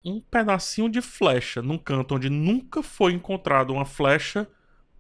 um pedacinho de flecha num canto onde nunca foi encontrado uma flecha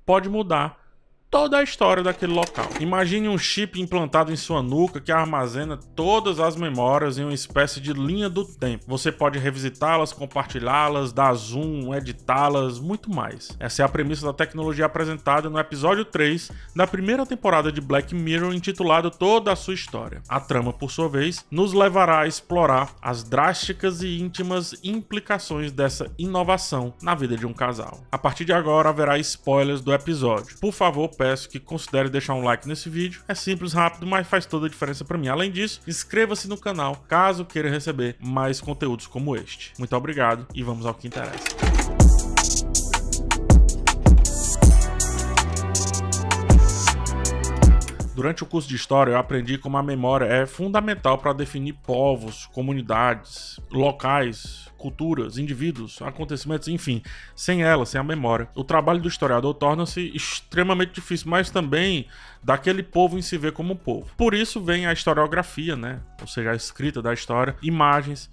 pode mudar toda a história daquele local. Imagine um chip implantado em sua nuca que armazena todas as memórias em uma espécie de linha do tempo. Você pode revisitá-las, compartilhá-las, dar zoom, editá-las, muito mais. Essa é a premissa da tecnologia apresentada no episódio 3 da primeira temporada de Black Mirror, intitulado Toda a Sua História. A trama, por sua vez, nos levará a explorar as drásticas e íntimas implicações dessa inovação na vida de um casal. A partir de agora haverá spoilers do episódio. Por favor, peço que considere deixar um like nesse vídeo. É simples, rápido, mas faz toda a diferença para mim. Além disso, inscreva-se no canal caso queira receber mais conteúdos como este. Muito obrigado e vamos ao que interessa. Durante o curso de História, eu aprendi como a memória é fundamental para definir povos, comunidades, locais, culturas, indivíduos, acontecimentos, enfim. Sem ela, sem a memória, o trabalho do historiador torna-se extremamente difícil, mas também daquele povo em se ver como povo. Por isso vem a historiografia, né? Ou seja, a escrita da história, imagens,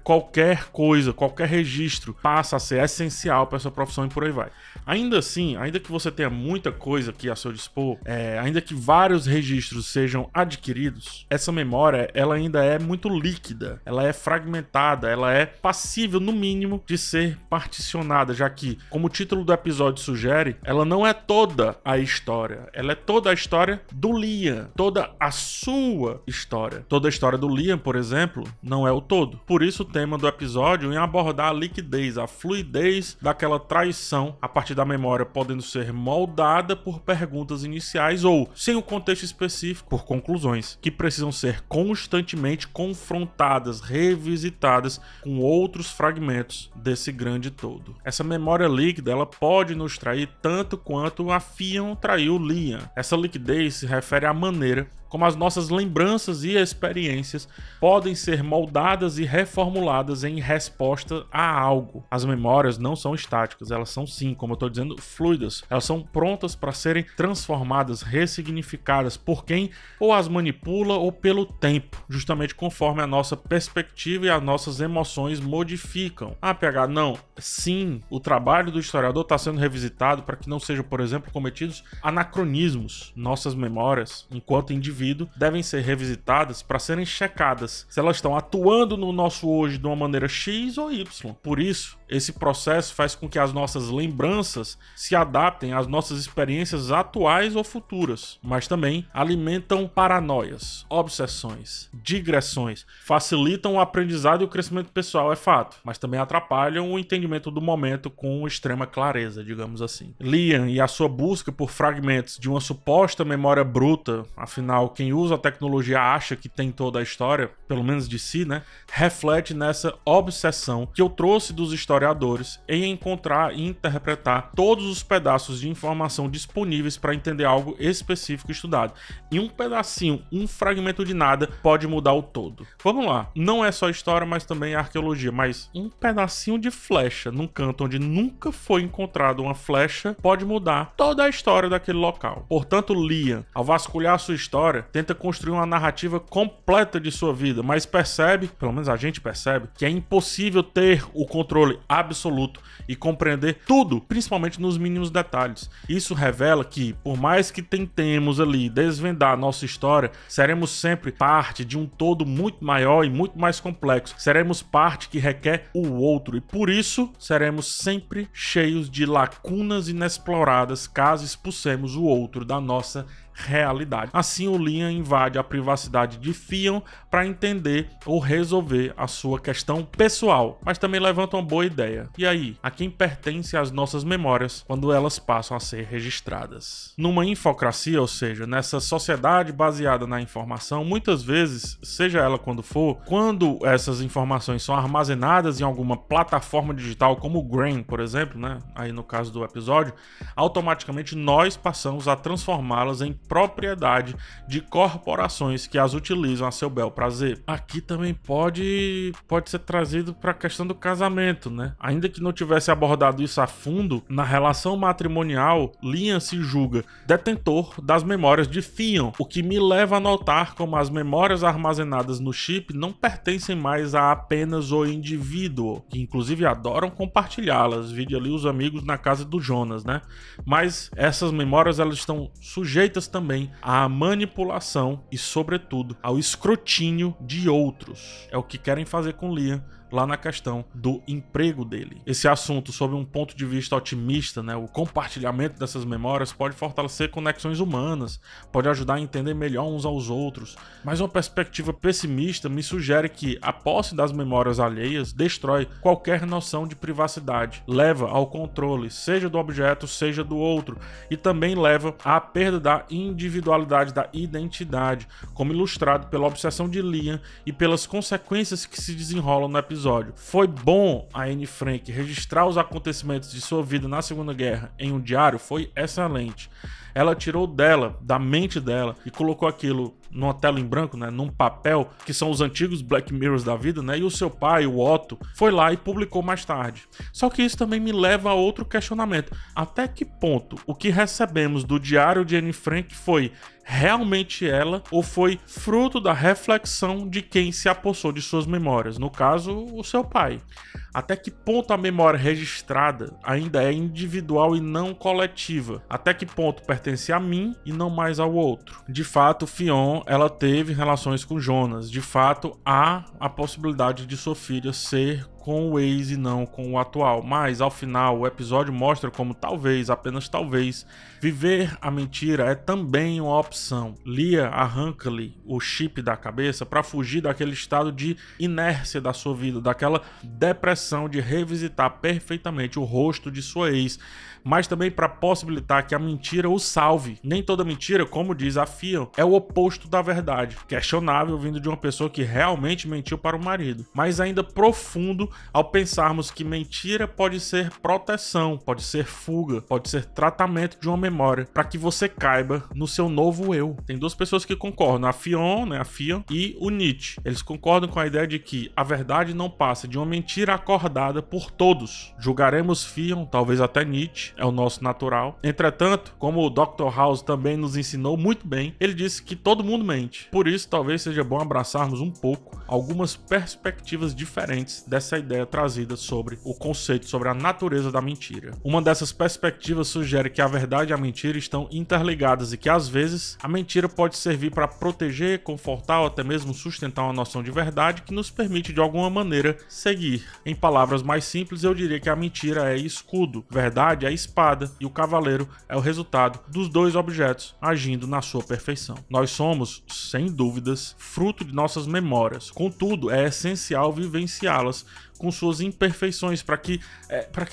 qualquer coisa, qualquer registro passa a ser essencial para essa profissão e por aí vai. Ainda assim, ainda que você tenha muita coisa aqui a seu dispor, ainda que vários registros sejam adquiridos, essa memória ela ainda é muito líquida, ela é fragmentada, ela é passível, no mínimo, de ser particionada, já que, como o título do episódio sugere, ela não é toda a história, ela é toda a história do Liam, toda a sua história. Toda a história do Liam, por exemplo, não é o todo. Por isso o tema do episódio é abordar a liquidez, a fluidez daquela traição a partir da memória, podendo ser moldada por perguntas iniciais ou, sem o contexto específico, por conclusões, que precisam ser constantemente confrontadas, revisitadas com outros fragmentos desse grande todo. Essa memória líquida, ela pode nos trair tanto quanto a Fionn traiu Liam. Essa liquidez se refere à maneira como as nossas lembranças e experiências podem ser moldadas e reformuladas em resposta a algo. As memórias não são estáticas, elas são sim, como eu estou dizendo, fluidas. Elas são prontas para serem transformadas, ressignificadas por quem ou as manipula ou pelo tempo, justamente conforme a nossa perspectiva e as nossas emoções modificam. Ah, PH, não. Sim, o trabalho do historiador está sendo revisitado para que não sejam, por exemplo, cometidos anacronismos. Nossas memórias, enquanto indivíduos, devem ser revisitadas para serem checadas se elas estão atuando no nosso hoje de uma maneira X ou Y. Por isso, esse processo faz com que as nossas lembranças se adaptem às nossas experiências atuais ou futuras, mas também alimentam paranoias, obsessões, digressões, facilitam o aprendizado e o crescimento pessoal, é fato, mas também atrapalham o entendimento do momento com extrema clareza, digamos assim. Liam e a sua busca por fragmentos de uma suposta memória bruta, afinal, quem usa a tecnologia acha que tem toda a história, pelo menos de si, né? Reflete nessa obsessão que eu trouxe dos historiadores em encontrar e interpretar todos os pedaços de informação disponíveis para entender algo específico estudado. E um pedacinho, um fragmento de nada pode mudar o todo. Vamos lá, não é só história, mas também arqueologia, mas um pedacinho de flecha num canto onde nunca foi encontrado uma flecha pode mudar toda a história daquele local. Portanto, Liam, ao vasculhar a sua história, tenta construir uma narrativa completa de sua vida, mas percebe, pelo menos a gente percebe, que é impossível ter o controle absoluto e compreender tudo, principalmente nos mínimos detalhes. Isso revela que, por mais que tentemos ali desvendar a nossa história, seremos sempre parte de um todo muito maior e muito mais complexo. Seremos parte que requer o outro e, por isso, seremos sempre cheios de lacunas inexploradas caso expulsemos o outro da nossa realidade. Assim, o Liam invade a privacidade de Fionn para entender ou resolver a sua questão pessoal, mas também levanta uma boa ideia. E aí, a quem pertence as nossas memórias quando elas passam a ser registradas? Numa infocracia, ou seja, nessa sociedade baseada na informação, muitas vezes, seja ela quando for, quando essas informações são armazenadas em alguma plataforma digital, como o Grain, por exemplo, né? Aí no caso do episódio, automaticamente nós passamos a transformá-las em propriedade de corporações que as utilizam a seu bel prazer. Aqui também pode ser trazido para a questão do casamento, né? Ainda que não tivesse abordado isso a fundo, na relação matrimonial, Liam se julga detentor das memórias de Theon, o que me leva a notar como as memórias armazenadas no chip não pertencem mais a apenas o indivíduo, que inclusive adoram compartilhá-las, vide ali os amigos na casa do Jonas, né? Mas essas memórias, elas estão sujeitas também à manipulação e, sobretudo, ao escrutínio de outros. É o que querem fazer com Liam lá na questão do emprego dele. Esse assunto, sob um ponto de vista otimista, né, o compartilhamento dessas memórias pode fortalecer conexões humanas, pode ajudar a entender melhor uns aos outros, mas uma perspectiva pessimista me sugere que a posse das memórias alheias destrói qualquer noção de privacidade, leva ao controle, seja do objeto, seja do outro, e também leva à perda da individualidade, da identidade, como ilustrado pela obsessão de Liam e pelas consequências que se desenrolam no episódio. Foi bom a Anne Frank registrar os acontecimentos de sua vida na Segunda Guerra em um diário? Foi excelente. Ela tirou dela, da mente dela, e colocou aquilo numa tela em branco, né, num papel, que são os antigos Black Mirrors da vida, né, e o seu pai, o Otto, foi lá e publicou mais tarde. Só que isso também me leva a outro questionamento. Até que ponto o que recebemos do diário de Anne Frank foi realmente ela ou foi fruto da reflexão de quem se apossou de suas memórias, no caso, o seu pai? Até que ponto a memória registrada ainda é individual e não coletiva? Até que ponto pertence a mim e não mais ao outro? De fato, Theon, ela teve relações com Jonas. De fato, há a possibilidade de sua filha ser com o ex e não com o atual, mas ao final o episódio mostra como talvez, apenas talvez, viver a mentira é também uma opção. Lia arranca-lhe o chip da cabeça para fugir daquele estado de inércia da sua vida, daquela depressão de revisitar perfeitamente o rosto de sua ex, mas também para possibilitar que a mentira o salve. Nem toda mentira, como diz a Theon, é o oposto da verdade. Questionável vindo de uma pessoa que realmente mentiu para o marido, mas ainda profundo ao pensarmos que mentira pode ser proteção, pode ser fuga, pode ser tratamento de uma memória para que você caiba no seu novo eu. Tem duas pessoas que concordam, a Theon, né, a Theon e o Nietzsche. Eles concordam com a ideia de que a verdade não passa de uma mentira acordada por todos. Julgaremos Theon, talvez até Nietzsche, é o nosso natural. Entretanto, como o Dr. House também nos ensinou muito bem, ele disse que todo mundo mente. Por isso, talvez seja bom abraçarmos um pouco algumas perspectivas diferentes dessa ideia trazida sobre o conceito, sobre a natureza da mentira. Uma dessas perspectivas sugere que a verdade e a mentira estão interligadas e que, às vezes, a mentira pode servir para proteger, confortar ou até mesmo sustentar uma noção de verdade que nos permite, de alguma maneira, seguir. Em palavras mais simples, eu diria que a mentira é escudo, verdade é espada e o cavaleiro é o resultado dos dois objetos agindo na sua perfeição. Nós somos, sem dúvidas, fruto de nossas memórias. Contudo, é essencial vivenciá-las com suas imperfeições para que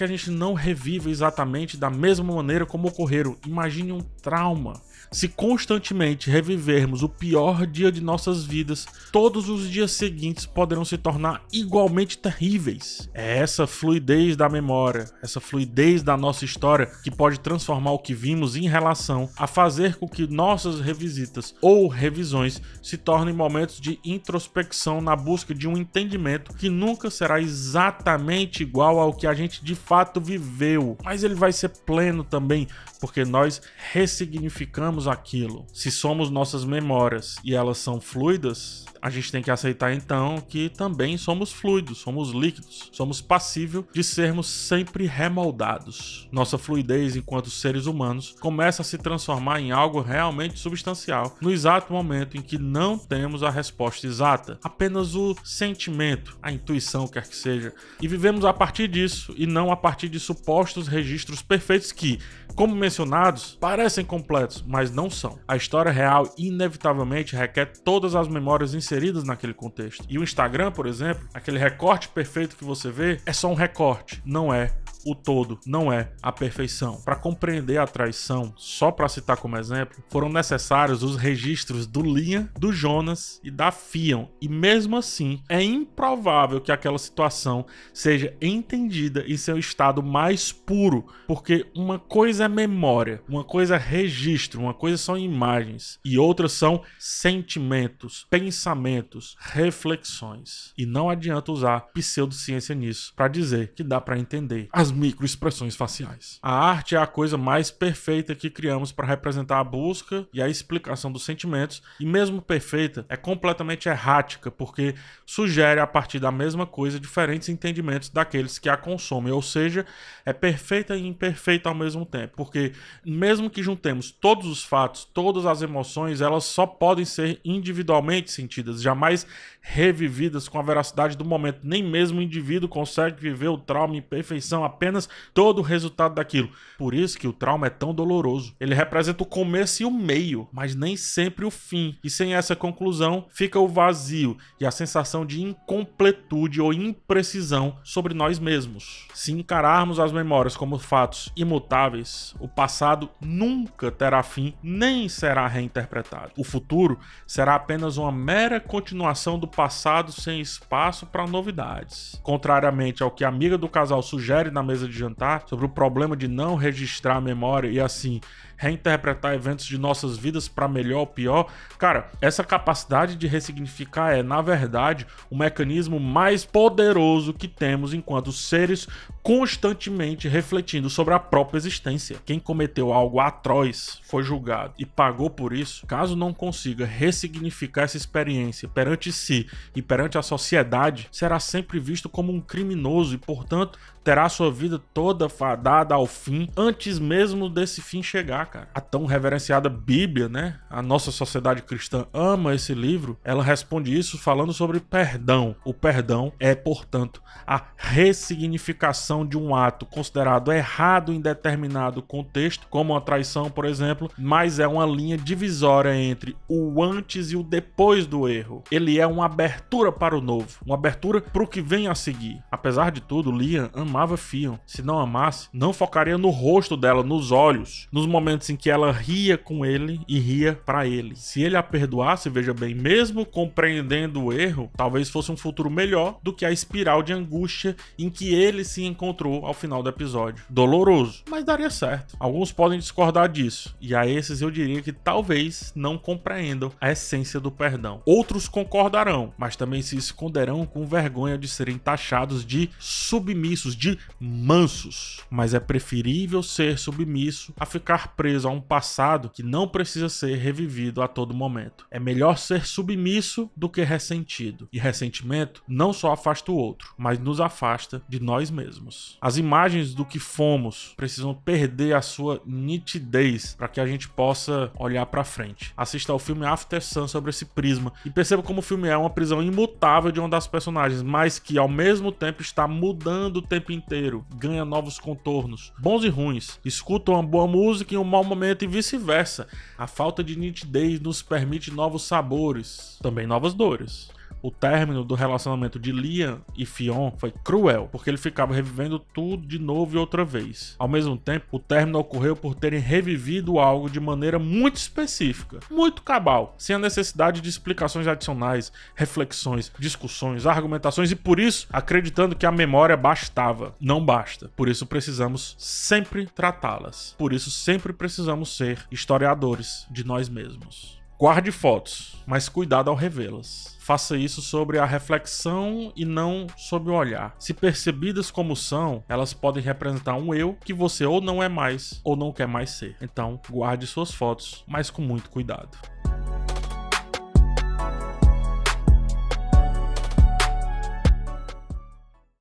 a gente não reviva exatamente da mesma maneira como ocorreram. Imagine um trauma. Se constantemente revivermos o pior dia de nossas vidas, todos os dias seguintes poderão se tornar igualmente terríveis. É essa fluidez da memória, essa fluidez da nossa história que pode transformar o que vimos em relação a fazer com que nossas revisitas ou revisões se tornem momentos de introspecção na busca de um entendimento que nunca será exatamente igual ao que a gente de fato viveu, mas ele vai ser pleno também, porque nós ressignificamos aquilo. Se somos nossas memórias e elas são fluidas, a gente tem que aceitar então que também somos fluidos, somos líquidos, somos passíveis de sermos sempre remoldados. Nossa fluidez enquanto seres humanos começa a se transformar em algo realmente substancial no exato momento em que não temos a resposta exata, apenas o sentimento, a intuição, quer que seja, e vivemos a partir disso e não a partir de supostos registros perfeitos que, como mencionados, parecem completos, mas não são. A história real inevitavelmente requer todas as memórias inseridas naquele contexto. E o Instagram, por exemplo, aquele recorte perfeito que você vê, é só um recorte, não é o todo não é a perfeição. Para compreender a traição, só para citar como exemplo, foram necessários os registros do Liam, do Jonas e da Fionn, e mesmo assim é improvável que aquela situação seja entendida em seu estado mais puro, porque uma coisa é memória, uma coisa é registro, uma coisa são imagens e outras são sentimentos, pensamentos, reflexões. E não adianta usar pseudociência nisso para dizer que dá para entender as microexpressões faciais. A arte é a coisa mais perfeita que criamos para representar a busca e a explicação dos sentimentos, e mesmo perfeita, é completamente errática, porque sugere a partir da mesma coisa diferentes entendimentos daqueles que a consomem, ou seja, é perfeita e imperfeita ao mesmo tempo, porque mesmo que juntemos todos os fatos, todas as emoções, elas só podem ser individualmente sentidas, jamais revividas com a veracidade do momento. Nem mesmo o indivíduo consegue viver o trauma em perfeição, apenas todo o resultado daquilo. Por isso que o trauma é tão doloroso. Ele representa o começo e o meio, mas nem sempre o fim. E sem essa conclusão, fica o vazio e a sensação de incompletude ou imprecisão sobre nós mesmos. Se encararmos as memórias como fatos imutáveis, o passado nunca terá fim, nem será reinterpretado. O futuro será apenas uma mera continuação do passado sem espaço para novidades. Contrariamente ao que a amiga do casal sugere na mesa de jantar sobre o problema de não registrar a memória e assim reinterpretar eventos de nossas vidas para melhor ou pior, cara, essa capacidade de ressignificar é, na verdade, o mecanismo mais poderoso que temos enquanto seres constantemente refletindo sobre a própria existência. Quem cometeu algo atroz foi julgado e pagou por isso. Caso não consiga ressignificar essa experiência perante si e perante a sociedade, será sempre visto como um criminoso e, portanto, terá sua vida toda fadada ao fim antes mesmo desse fim chegar, cara. A tão reverenciada Bíblia, né? A nossa sociedade cristã ama esse livro. Ela responde isso falando sobre perdão. O perdão é, portanto, a ressignificação de um ato considerado errado em determinado contexto, como uma traição, por exemplo, mas é uma linha divisória entre o antes e o depois do erro. Ele é uma abertura para o novo, uma abertura para o que vem a seguir. Apesar de tudo, Liam amava Fionn. Se não amasse, não focaria no rosto dela, nos olhos, nos momentos em que ela ria com ele e ria para ele. Se ele a perdoasse, veja bem, mesmo compreendendo o erro, talvez fosse um futuro melhor do que a espiral de angústia em que ele se encontrou ao final do episódio. Doloroso, mas daria certo. Alguns podem discordar disso, e a esses eu diria que talvez não compreendam a essência do perdão. Outros concordarão, mas também se esconderão com vergonha de serem taxados de submissos, de mansos. Mas é preferível ser submisso a ficar preso a um passado que não precisa ser revivido a todo momento. É melhor ser submisso do que ressentido. E ressentimento não só afasta o outro, mas nos afasta de nós mesmos. As imagens do que fomos precisam perder a sua nitidez para que a gente possa olhar para frente. Assista ao filme After Sun sobre esse prisma e perceba como o filme é uma prisão imutável de uma das personagens, mas que ao mesmo tempo está mudando o tempo inteiro, ganha novos contornos, bons e ruins, escuta uma boa música em um mau momento e vice-versa. A falta de nitidez nos permite novos sabores, também novas dores. O término do relacionamento de Liam e Fionn foi cruel, porque ele ficava revivendo tudo de novo e outra vez. Ao mesmo tempo, o término ocorreu por terem revivido algo de maneira muito específica, muito cabal, sem a necessidade de explicações adicionais, reflexões, discussões, argumentações, e por isso, acreditando que a memória bastava. Não basta. Por isso precisamos sempre tratá-las. Por isso sempre precisamos ser historiadores de nós mesmos. Guarde fotos, mas cuidado ao revê-las. Faça isso sobre a reflexão e não sobre o olhar. Se percebidas como são, elas podem representar um eu que você ou não é mais ou não quer mais ser. Então, guarde suas fotos, mas com muito cuidado.